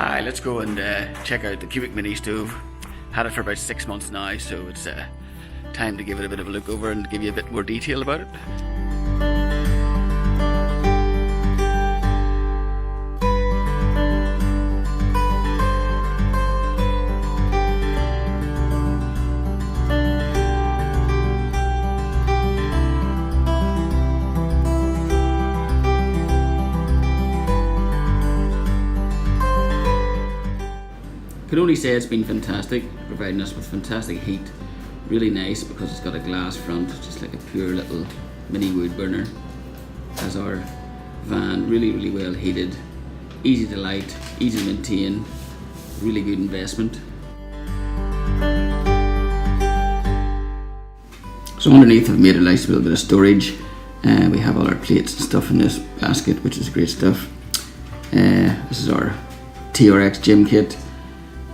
Hi, let's go and check out the CubicMini stove. Had it for about 6 months now, so it's time to give it a bit of a look over and give you a bit more detail about it. Can only say it's been fantastic, providing us with fantastic heat. Really nice because it's got a glass front, just like a pure little mini wood burner. As our van, really well heated, easy to light, easy to maintain, really good investment. So underneath I've made a nice little bit of storage. We have all our plates and stuff in this basket, which is great stuff. This is our TRX gym kit.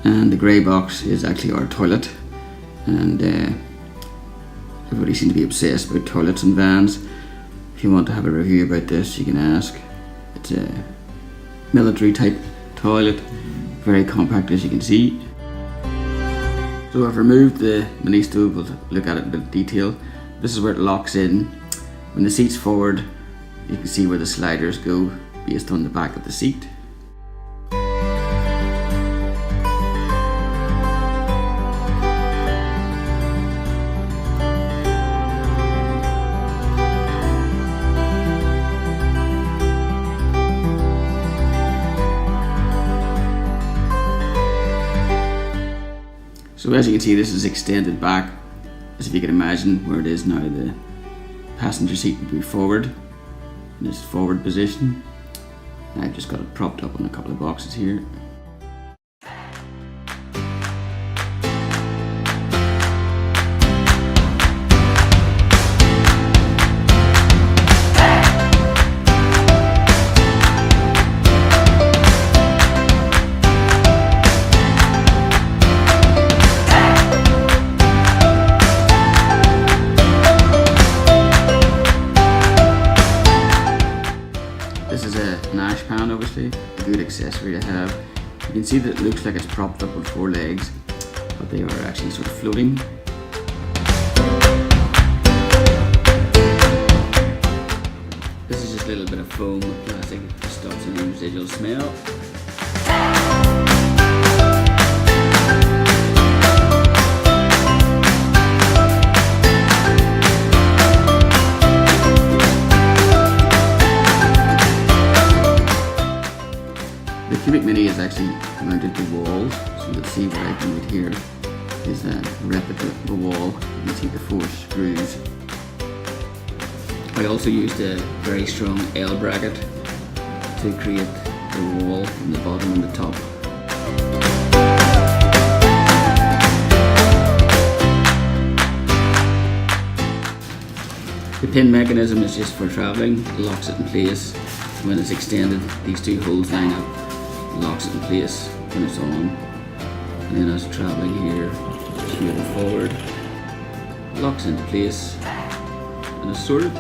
And the grey box is actually our toilet, and everybody seems to be obsessed about toilets and vans. If you want to have a review about this, you can ask. It's a military type toilet, very compact as you can see. So I've removed the mini stove. We'll look at it in a bit of detail. This is where it locks in. When the seat's forward, you can see where the sliders go based on the back of the seat. So as you can see, this is extended back, as if you can imagine where it is now. The passenger seat would be forward, in this forward position. And I've just got it propped up on a couple of boxes here. This is an ash pan, obviously, a good accessory to have. You can see that it looks like it's propped up with 4 legs, but they are actually sort of floating. This is just a little bit of foam with plastic that stops any residual smell. The CubicMini is actually mounted to walls, so you'll see what I've done here is a replica of a wall. You can see the 4 screws. I also used a very strong L bracket to create the wall from the bottom and the top. The pin mechanism is just for travelling. It locks it in place. When it's extended, these 2 holes line up. Locks it in place when it's on, and then as travelling here, just move it forward, locks into place, and it's sorted.